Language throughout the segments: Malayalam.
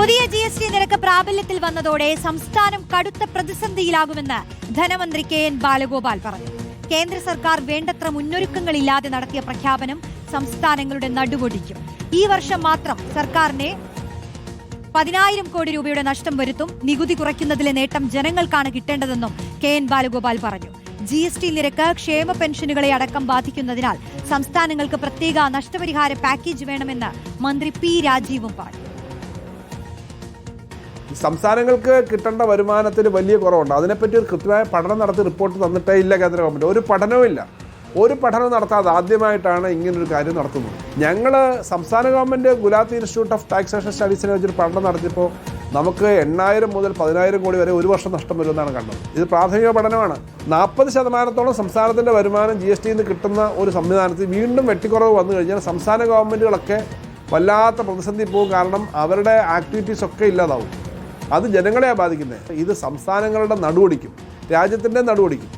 പുതിയ GST നിരക്ക് പ്രാബല്യത്തിൽ വന്നതോടെ സംസ്ഥാനം കടുത്ത പ്രതിസന്ധിയിലാകുമെന്ന് ധനമന്ത്രി KN ബാലഗോപാൽ പറഞ്ഞു. കേന്ദ്ര സർക്കാർ വേണ്ടത്ര മുന്നൊരുക്കങ്ങളില്ലാതെ നടത്തിയ പ്രഖ്യാപനം സംസ്ഥാനങ്ങളുടെ നടുവൊടിക്കും. ഈ വർഷം മാത്രം സർക്കാരിനെ 10,000 കോടി രൂപയുടെ നഷ്ടം വരുത്തും. നികുതി കുറയ്ക്കുന്നതിലെ നേട്ടം ജനങ്ങൾക്കാണ് കിട്ടേണ്ടതെന്നും KN ബാലഗോപാൽ പറഞ്ഞു. GST നിരക്ക് ക്ഷേമ പെൻഷനുകളെ അടക്കം ബാധിക്കുന്നതിനാൽ സംസ്ഥാനങ്ങൾക്ക് പ്രത്യേക നഷ്ടപരിഹാര പാക്കേജ് വേണമെന്ന് മന്ത്രി P രാജീവും പറഞ്ഞു. സംസ്ഥാനങ്ങൾക്ക് കിട്ടേണ്ട വരുമാനത്തിന് വലിയ കുറവുണ്ട്. അതിനെപ്പറ്റി ഒരു കൃത്യമായ പഠനം നടത്തി റിപ്പോർട്ട് തന്നിട്ടേ ഇല്ല കേന്ദ്ര ഗവൺമെൻറ്. ഒരു പഠനവും ഇല്ല. ഒരു പഠനം നടത്താതെ ആദ്യമായിട്ടാണ് ഇങ്ങനൊരു കാര്യം നടത്തുന്നത്. ഞങ്ങൾ സംസ്ഥാന government Gulati institute of taxation സ്റ്റഡീസിനെ വെച്ചൊരു പഠനം നടത്തിയപ്പോൾ നമുക്ക് 8,000 മുതൽ 10,000 കോടി വരെ ഒരു വർഷം നഷ്ടം വരുമെന്നാണ് കണ്ടത്. ഇത് പ്രാഥമിക പഠനമാണ്. 40% സംസ്ഥാനത്തിൻ്റെ വരുമാനം GST നിന്ന് കിട്ടുന്ന ഒരു സംവിധാനത്തിൽ വീണ്ടും വെട്ടിക്കുറവ് വന്നു കഴിഞ്ഞാൽ സംസ്ഥാന ഗവൺമെൻറ്റുകളൊക്കെ വല്ലാത്ത പ്രതിസന്ധി പോകും. കാരണം അവരുടെ ആക്ടിവിറ്റീസ് ഒക്കെ ഇല്ലാതാവും. അത് ജനങ്ങളെയാണ് ബാധിക്കുന്നത്. ഇത് സംസ്ഥാനങ്ങളുടെ നടുവൊടിക്കും, രാജ്യത്തിൻ്റെ നടുവൊടിക്കും.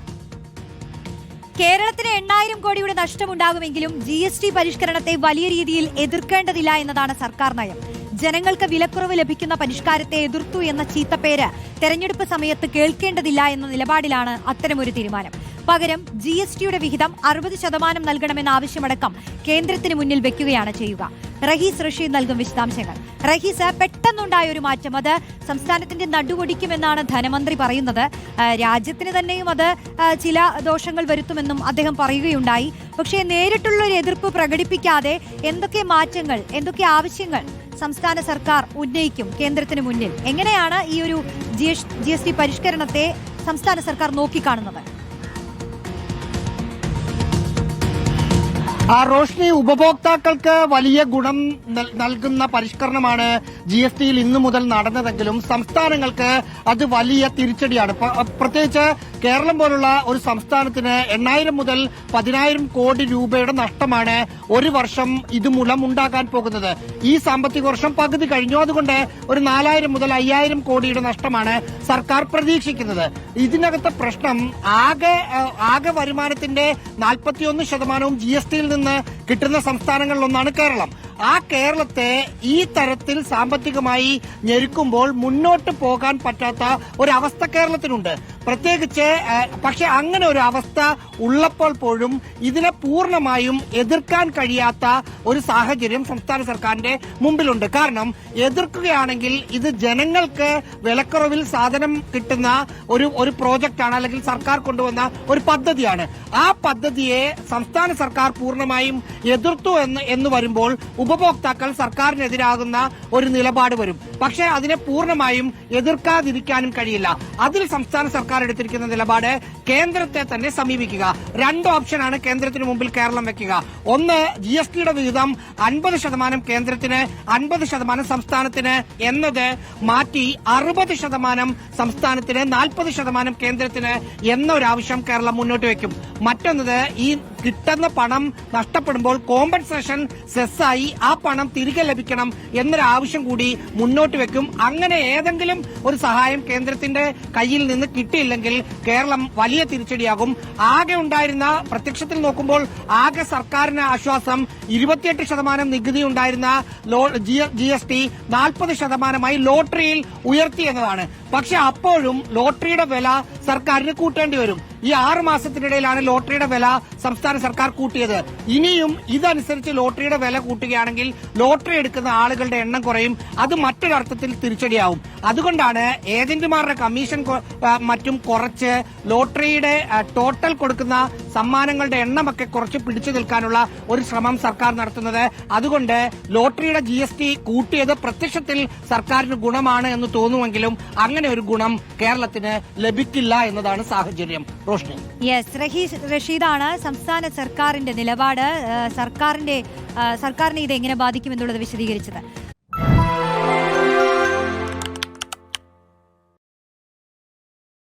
കേരളത്തിന് 8,000 കോടിയുടെ നഷ്ടമുണ്ടാകുമെങ്കിലും GST പരിഷ്കരണത്തെ വലിയ രീതിയിൽ എതിർക്കേണ്ടതില്ല എന്നതാണ് സർക്കാർ നയം. ജനങ്ങൾക്ക് വിലക്കുറവ് ലഭിക്കുന്ന പരിഷ്കാരത്തെ എതിർത്തു എന്ന ചീത്തപ്പേര് തെരഞ്ഞെടുപ്പ് സമയത്ത് കേൾക്കേണ്ടതില്ല എന്ന നിലപാടിലാണ് അത്തരമൊരു തീരുമാനം. പകരം GSTയുടെ വിഹിതം 60% നൽകണമെന്ന ആവശ്യമടക്കം കേന്ദ്രത്തിന് മുന്നിൽ വെക്കുകയാണ് ചെയ്യുക. റഹീസ് റഷീദ് നൽകും വിശദാംശങ്ങൾ. റഹീസ്, പെട്ടെന്നുണ്ടായ ഒരു മാറ്റം അത് സംസ്ഥാനത്തിന്റെ നടുവൊടിക്കുമെന്നാണ് ധനമന്ത്രി പറയുന്നത്. രാജ്യത്തിന് തന്നെയും അത് ചില ദോഷങ്ങൾ വരുത്തുമെന്നും അദ്ദേഹം പറയുകയുണ്ടായി. പക്ഷേ നേരിട്ടുള്ള ഒരു എതിർപ്പ് പ്രകടിപ്പിക്കാതെ എന്തൊക്കെ മാറ്റങ്ങൾ, എന്തൊക്കെ ആവശ്യങ്ങൾ സംസ്ഥാന സർക്കാർ ഉന്നയിക്കും കേന്ദ്രത്തിന് മുന്നിൽ? എങ്ങനെയാണ് ഈ ഒരു GST പരിഷ്കരണത്തെ സംസ്ഥാന സർക്കാർ നോക്കിക്കാണുന്നത്? റോഷ്നി, ഉപഭോക്താക്കൾക്ക് വലിയ ഗുണം നൽകുന്ന പരിഷ്കരണമാണ് GSTയിൽ ഇന്നു മുതൽ നടന്നതെങ്കിലും സംസ്ഥാനങ്ങൾക്ക് അത് വലിയ തിരിച്ചടിയാണ്. പ്രത്യേകിച്ച് കേരളം പോലുള്ള ഒരു സംസ്ഥാനത്തിന് 8,000 മുതൽ 10,000 കോടി രൂപയുടെ നഷ്ടമാണ് ഒരു വർഷം ഇതുമൂലം ഉണ്ടാകാൻ പോകുന്നത്. ഈ സാമ്പത്തിക വർഷം പകുതി കഴിഞ്ഞു. അതുകൊണ്ട് ഒരു 4,000 മുതൽ 5,000 കോടിയുടെ നഷ്ടമാണ് സർക്കാർ പ്രതീക്ഷിക്കുന്നത്. ഇതിനകത്തെ പ്രശ്നം ആകെ വരുമാനത്തിന്റെ 41% GSTയിൽ നിന്ന് കിട്ടുന്ന സംസ്ഥാനങ്ങളിലൊന്നാണ് കേരളം. ആ കേരളത്തെ ഈ തരത്തിൽ സാമ്പത്തികമായി ഞെരുക്കുമ്പോൾ മുന്നോട്ട് പോകാൻ പറ്റാത്ത ഒരവസ്ഥ കേരളത്തിനുണ്ട്. പ്രത്യേകിച്ച് പക്ഷെ അങ്ങനെ ഒരു അവസ്ഥ ഉള്ളപ്പോൾ പോലും ഇതിനെ പൂർണ്ണമായും എതിർക്കാൻ കഴിയാത്ത ഒരു സാഹചര്യം സംസ്ഥാന സർക്കാരിന്റെ മുമ്പിലുണ്ട്. കാരണം എതിർക്കുകയാണെങ്കിൽ ഇത് ജനങ്ങൾക്ക് വിലക്കുറവിൽ സാധനം കിട്ടുന്ന ഒരു പ്രോജക്റ്റാണ്, അല്ലെങ്കിൽ സർക്കാർ കൊണ്ടുവന്ന ഒരു പദ്ധതിയാണ്. ആ പദ്ധതിയെ സംസ്ഥാന സർക്കാർ പൂർണ്ണമായും എതിർത്തു എന്ന് വരുമ്പോൾ ഉപഭോക്താക്കൾ സർക്കാരിനെതിരാകുന്ന ഒരു നിലപാട് വരും. പക്ഷേ അതിനെ പൂർണ്ണമായും എതിർക്കാതിരിക്കാനും കഴിയില്ല. അതിൽ സംസ്ഥാന സർക്കാർ എടുത്തിരിക്കുന്ന നിലപാട് കേന്ദ്രത്തെ തന്നെ സമീപിക്കുക. 2 ഓപ്ഷനാണ് കേന്ദ്രത്തിന് മുമ്പിൽ കേരളം വെക്കുക. ഒന്ന്, GSTയുടെ വിഹിതം 50% കേന്ദ്രത്തിന് 50% സംസ്ഥാനത്തിന് എന്നത് മാറ്റി 60% സംസ്ഥാനത്തിന് 40% കേന്ദ്രത്തിന് എന്നൊരാവശ്യം കേരളം മുന്നോട്ട് വെക്കും. മറ്റൊന്നത്, ഈ കിട്ടുന്ന പണം നഷ്ടപ്പെടുമ്പോൾ കോമ്പൻസേഷൻ സെസ്സായി ആ പണം തിരികെ ലഭിക്കണം എന്നൊരാവശ്യം കൂടി മുന്നോട്ട് വെക്കും. അങ്ങനെ ഏതെങ്കിലും ഒരു സഹായം കേന്ദ്രത്തിന്റെ കയ്യിൽ നിന്ന് കിട്ടിയില്ലെങ്കിൽ കേരളം വലിയ തിരിച്ചടിയാകും. ആകെ ഉണ്ടായിരുന്ന, പ്രത്യക്ഷത്തിൽ നോക്കുമ്പോൾ ആകെ സർക്കാരിന് ആശ്വാസം 28% നികുതി ഉണ്ടായിരുന്ന GST 40% ലോട്ടറിയിൽ ഉയർത്തി എന്നതാണ്. പക്ഷെ അപ്പോഴും ലോട്ടറിയുടെ വില സർക്കാരിന് കൂട്ടേണ്ടി വരും. ഈ 6 മാസത്തിനിടയിലാണ് ലോട്ടറിയുടെ വില സംസ്ഥാന സർക്കാർ കൂട്ടിയത്. ഇനിയും ഇതനുസരിച്ച് ലോട്ടറിയുടെ വില കൂട്ടുകയാണെങ്കിൽ ലോട്ടറി എടുക്കുന്ന ആളുകളുടെ എണ്ണം കുറയും. അത് മറ്റൊരർത്ഥത്തിൽ തിരിച്ചടിയാവും. അതുകൊണ്ടാണ് ഏജന്റുമാരുടെ കമ്മീഷൻ മറ്റും കുറച്ച് ലോട്ടറിയുടെ ടോട്ടൽ കൊടുക്കുന്ന സമ്മാനങ്ങളുടെ എണ്ണമൊക്കെ കുറച്ച് പിടിച്ചു നിൽക്കാനുള്ള ഒരു ശ്രമം സർക്കാർ നടത്തുന്നത്. അതുകൊണ്ട് ലോട്ടറിയുടെ GST കൂട്ടിയത് പ്രത്യക്ഷത്തിൽ സർക്കാരിന് ഗുണമാണ് എന്ന് തോന്നുമെങ്കിലും അങ്ങനെ ഒരു ഗുണം കേരളത്തിന് ലഭിക്കില്ല എന്നതാണ് സാഹചര്യം. റോഷ്നി. യെസ്, റഷീദാണ് സംസ്ഥാന സർക്കാരിന്റെ നിലപാട്, സർക്കാരിനെ ഇത് എങ്ങനെ ബാധിക്കുമെന്നുള്ളത് വിശദീകരിച്ചത്.